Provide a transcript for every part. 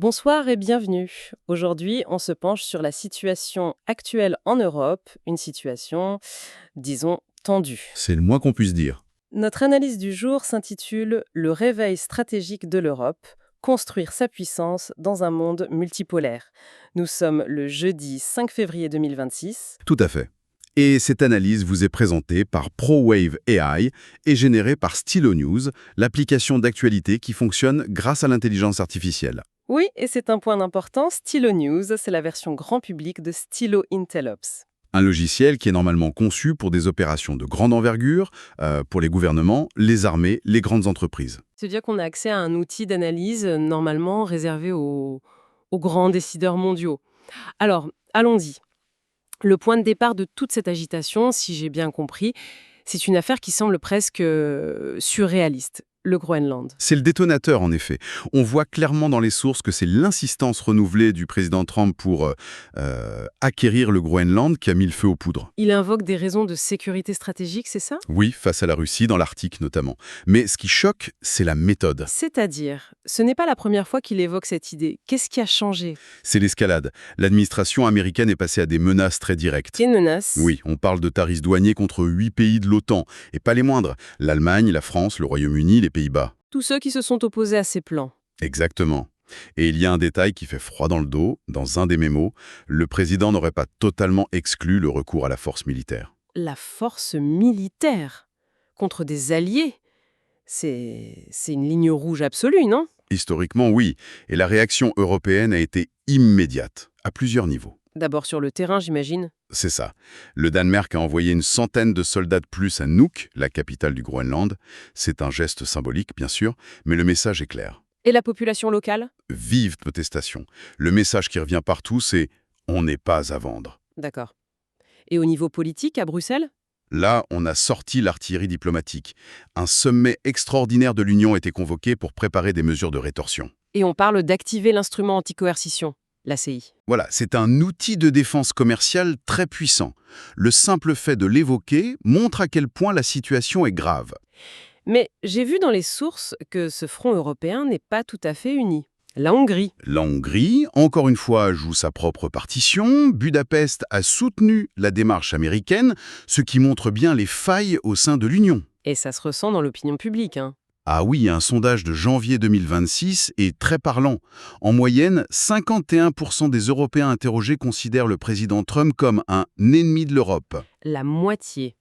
Bonsoir et bienvenue. Aujourd'hui, on se penche sur la situation actuelle en Europe, une situation, disons, tendue. C'est le moins qu'on puisse dire. Notre analyse du jour s'intitule Le réveil stratégique de l'Europe, construire sa puissance dans un monde multipolaire. Nous sommes le jeudi 5 février 2026. Tout à fait. Et cette analyse vous est présentée par ProWave AI et générée par Stylo News, l'application d'actualité qui fonctionne grâce à l'intelligence artificielle. Oui, et c'est un point d'importance, Stylo News, c'est la version grand public de Stylo Intellops. Un logiciel qui est normalement conçu pour des opérations de grande envergure, pour les gouvernements, les armées, les grandes entreprises. C'est-à-dire qu'on a accès à un outil d'analyse normalement réservé aux grands décideurs mondiaux. Alors, allons-y. Le point de départ de toute cette agitation, si j'ai bien compris, c'est une affaire qui semble presque surréaliste, le Groenland. C'est le détonateur, en effet. On voit clairement dans les sources que c'est l'insistance renouvelée du président Trump pour acquérir le Groenland qui a mis le feu aux poudres. Il invoque des raisons de sécurité stratégique, c'est ça? Oui, face à la Russie, dans l'Arctique notamment. Mais ce qui choque, c'est la méthode. C'est-à-dire, ce n'est pas la première fois qu'il évoque cette idée. Qu'est-ce qui a changé? C'est l'escalade. L'administration américaine est passée à des menaces très directes. Quelle menace? Oui, on parle de tarifs douaniers contre 8 pays de l'OTAN, et pas les moindres. L'Allemagne, la France, le Royaume-Uni, les Pays-Bas. Tous ceux qui se sont opposés à ces plans. Exactement. Et il y a un détail qui fait froid dans le dos. Dans un des mémos, le président n'aurait pas totalement exclu le recours à la force militaire. La force militaire contre des alliés, c'est une ligne rouge absolue, non? Historiquement, oui. Et la réaction européenne a été immédiate, à plusieurs niveaux. D'abord sur le terrain, j'imagine. C'est ça. Le Danemark a envoyé une centaine de soldats de plus à Nuuk, la capitale du Groenland. C'est un geste symbolique, bien sûr, mais le message est clair. Et la population locale? Vive protestation. Le message qui revient partout, c'est « on n'est pas à vendre ». D'accord. Et au niveau politique, à Bruxelles? Là, on a sorti l'artillerie diplomatique. Un sommet extraordinaire de l'Union était convoqué pour préparer des mesures de rétorsion. Et on parle d'activer l'instrument anti-coercition, l'ACI. Voilà, c'est un outil de défense commerciale très puissant. Le simple fait de l'évoquer montre à quel point la situation est grave. Mais j'ai vu dans les sources que ce front européen n'est pas tout à fait uni. La Hongrie. La Hongrie, encore une fois, joue sa propre partition. Budapest a soutenu la démarche américaine, ce qui montre bien les failles au sein de l'Union. Et ça se ressent dans l'opinion publique, hein. Ah oui, un sondage de janvier 2026 est très parlant. En moyenne, 51% des Européens interrogés considèrent le président Trump comme un ennemi de l'Europe. La moitié.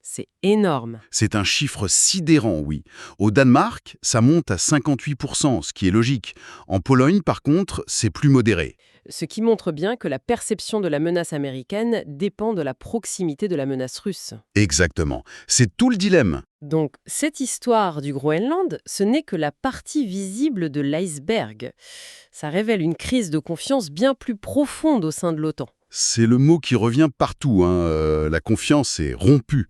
C'est énorme. C'est un chiffre sidérant, oui. Au Danemark, ça monte à 58%, ce qui est logique. En Pologne, par contre, c'est plus modéré. Ce qui montre bien que la perception de la menace américaine dépend de la proximité de la menace russe. Exactement. C'est tout le dilemme. Donc, cette histoire du Groenland, ce n'est que la partie visible de l'iceberg. Ça révèle une crise de confiance bien plus profonde au sein de l'OTAN. C'est le mot qui revient partout, hein. La confiance est rompue.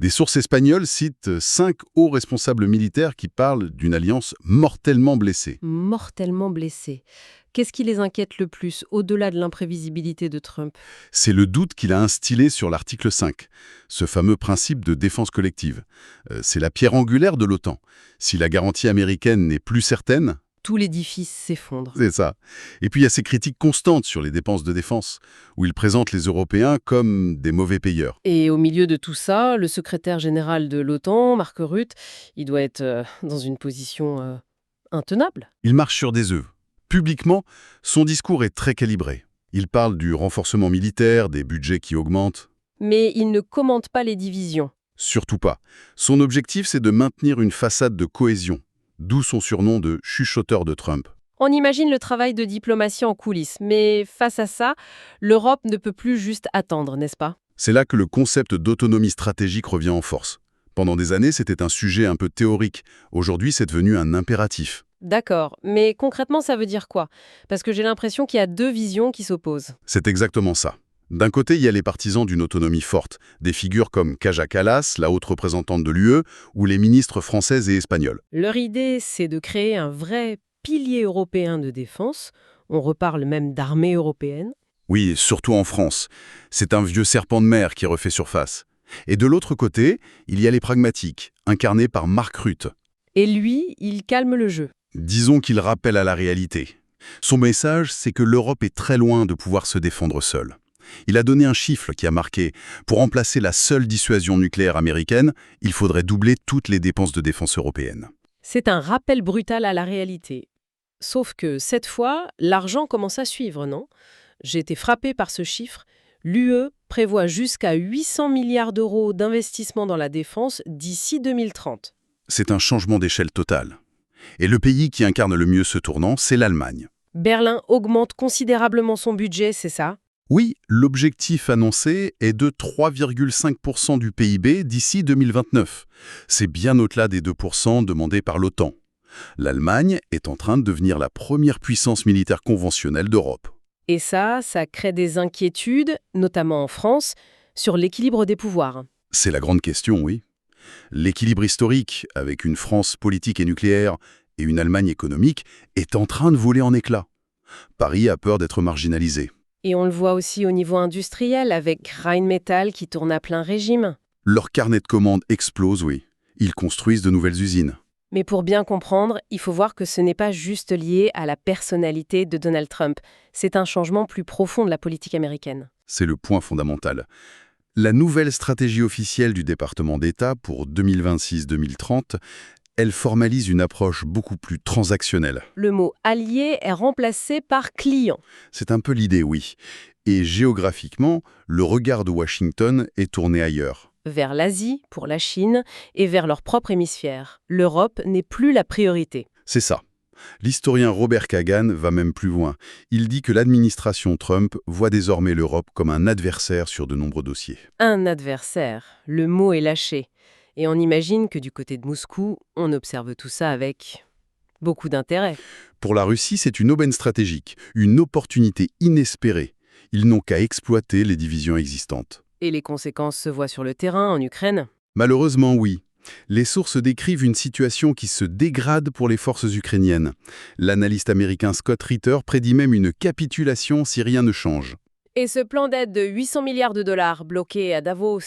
Des sources espagnoles citent 5 hauts responsables militaires qui parlent d'une alliance mortellement blessée. Mortellement blessés. Qu'est-ce qui les inquiète le plus, au-delà de l'imprévisibilité de Trump? C'est le doute qu'il a instillé sur l'article 5, ce fameux principe de défense collective. C'est la pierre angulaire de l'OTAN. Si la garantie américaine n'est plus certaine, Tout l'édifice s'effondre. c'est ça. Et puis il y a ces critiques constantes sur les dépenses de défense, où il présente les Européens comme des mauvais payeurs. Et au milieu de tout ça, le secrétaire général de l'OTAN, Mark Rutte, il doit être dans une position intenable. Il marche sur des œufs. Publiquement, son discours est très calibré. Il parle du renforcement militaire, des budgets qui augmentent. Mais il ne commente pas les divisions. Surtout pas. Son objectif, c'est de maintenir une façade de cohésion, d'où son surnom de chuchoteur de Trump. On imagine le travail de diplomatie en coulisses, mais face à ça, l'Europe ne peut plus juste attendre, n'est-ce pas? C'est là que le concept d'autonomie stratégique revient en force. Pendant des années, c'était un sujet un peu théorique. Aujourd'hui, c'est devenu un impératif. D'accord, mais concrètement, ça veut dire quoi? Parce que j'ai l'impression qu'il y a deux visions qui s'opposent. C'est exactement ça. D'un côté, il y a les partisans d'une autonomie forte, des figures comme Kaja Kallas, la haute représentante de l'UE, ou les ministres françaises et espagnols. Leur idée, c'est de créer un vrai pilier européen de défense. On reparle même d'armée européenne. Oui, surtout en France. C'est un vieux serpent de mer qui refait surface. Et de l'autre côté, il y a les pragmatiques, incarnés par Mark Rutte. Et lui, il calme le jeu. Disons qu'il rappelle à la réalité. Son message, c'est que l'Europe est très loin de pouvoir se défendre seule. Il a donné un chiffre qui a marqué « Pour remplacer la seule dissuasion nucléaire américaine, il faudrait doubler toutes les dépenses de défense européennes. » C'est un rappel brutal à la réalité. Sauf que cette fois, l'argent commence à suivre, non? J'ai été frappée par ce chiffre. L'UE prévoit jusqu'à 800 milliards d'euros d'investissement dans la défense d'ici 2030. C'est un changement d'échelle total. Et le pays qui incarne le mieux ce tournant, c'est l'Allemagne. Berlin augmente considérablement son budget, c'est ça? Oui, l'objectif annoncé est de 3,5% du PIB d'ici 2029. C'est bien au-delà des 2% demandés par l'OTAN. L'Allemagne est en train de devenir la première puissance militaire conventionnelle d'Europe. Et ça crée des inquiétudes, notamment en France, sur l'équilibre des pouvoirs. C'est la grande question, oui. L'équilibre historique, avec une France politique et nucléaire et une Allemagne économique, est en train de voler en éclats. Paris a peur d'être marginalisé. Et on le voit aussi au niveau industriel, avec Rheinmetall qui tourne à plein régime. Leur carnet de commandes explose, oui. Ils construisent de nouvelles usines. Mais pour bien comprendre, il faut voir que ce n'est pas juste lié à la personnalité de Donald Trump. C'est un changement plus profond de la politique américaine. C'est le point fondamental. La nouvelle stratégie officielle du département d'État pour 2026-2030, elle formalise une approche beaucoup plus transactionnelle. Le mot « allié » est remplacé par « client ». C'est un peu l'idée, oui. Et géographiquement, le regard de Washington est tourné ailleurs. Vers l'Asie, pour la Chine, et vers leur propre hémisphère. L'Europe n'est plus la priorité. C'est ça. L'historien Robert Kagan va même plus loin. Il dit que l'administration Trump voit désormais l'Europe comme un adversaire sur de nombreux dossiers. Un adversaire, le mot est lâché. Et on imagine que du côté de Moscou, on observe tout ça avec beaucoup d'intérêt. Pour la Russie, c'est une aubaine stratégique, une opportunité inespérée. Ils n'ont qu'à exploiter les divisions existantes. Et les conséquences se voient sur le terrain, en Ukraine? Malheureusement, oui. Les sources décrivent une situation qui se dégrade pour les forces ukrainiennes. L'analyste américain Scott Ritter prédit même une capitulation si rien ne change. Et ce plan d'aide de 800 milliards de dollars bloqué à Davos?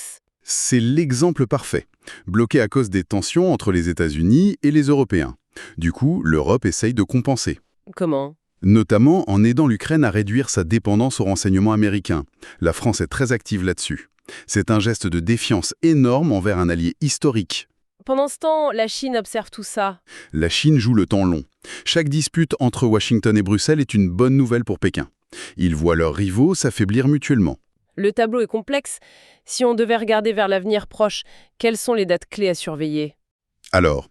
C'est l'exemple parfait, bloqué à cause des tensions entre les États-Unis et les Européens. Du coup, l'Europe essaye de compenser. Comment? Notamment en aidant l'Ukraine à réduire sa dépendance aux renseignements américains. La France est très active là-dessus. C'est un geste de défiance énorme envers un allié historique. Pendant ce temps, la Chine observe tout ça. La Chine joue le temps long. Chaque dispute entre Washington et Bruxelles est une bonne nouvelle pour Pékin. Ils voient leurs rivaux s'affaiblir mutuellement. Le tableau est complexe. Si on devait regarder vers l'avenir proche, quelles sont les dates clés à surveiller? Alors,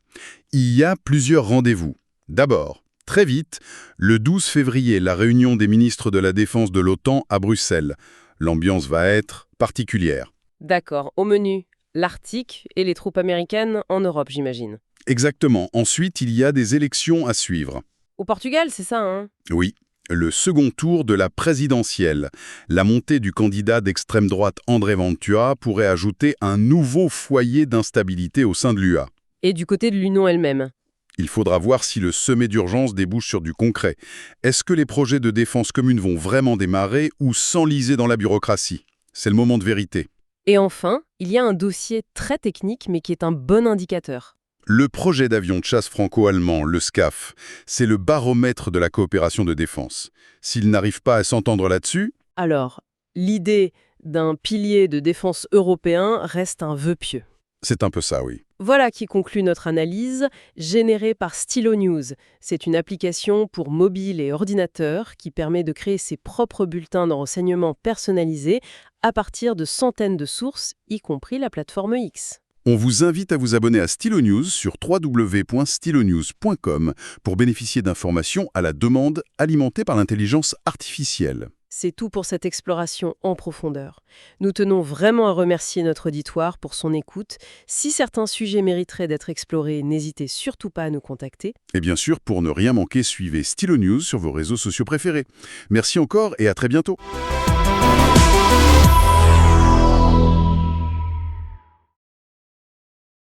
il y a plusieurs rendez-vous. D'abord, très vite, le 12 février, la réunion des ministres de la Défense de l'OTAN à Bruxelles. L'ambiance va être particulière. D'accord, au menu, l'Arctique et les troupes américaines en Europe, j'imagine. Exactement. Ensuite, il y a des élections à suivre. Au Portugal, c'est ça, hein? Oui, le second tour de la présidentielle. La montée du candidat d'extrême droite André Ventura pourrait ajouter un nouveau foyer d'instabilité au sein de l'UA. Et du côté de l'Union elle-même? Il faudra voir si le sommet d'urgence débouche sur du concret. Est-ce que les projets de défense commune vont vraiment démarrer ou s'enliser dans la bureaucratie? C'est le moment de vérité. Et enfin, il y a un dossier très technique, mais qui est un bon indicateur. Le projet d'avion de chasse franco-allemand, le SCAF, c'est le baromètre de la coopération de défense. S'ils n'arrivent pas à s'entendre là-dessus... Alors, l'idée d'un pilier de défense européen reste un vœu pieux. C'est un peu ça, oui. Voilà qui conclut notre analyse, générée par Stylo News. C'est une application pour mobile et ordinateur qui permet de créer ses propres bulletins de renseignements personnalisés à partir de centaines de sources, y compris la plateforme X. On vous invite à vous abonner à Stylo News sur www.stylonews.com pour bénéficier d'informations à la demande alimentées par l'intelligence artificielle. C'est tout pour cette exploration en profondeur. Nous tenons vraiment à remercier notre auditoire pour son écoute. Si certains sujets mériteraient d'être explorés, n'hésitez surtout pas à nous contacter. Et bien sûr, pour ne rien manquer, suivez Stylo News sur vos réseaux sociaux préférés. Merci encore et à très bientôt.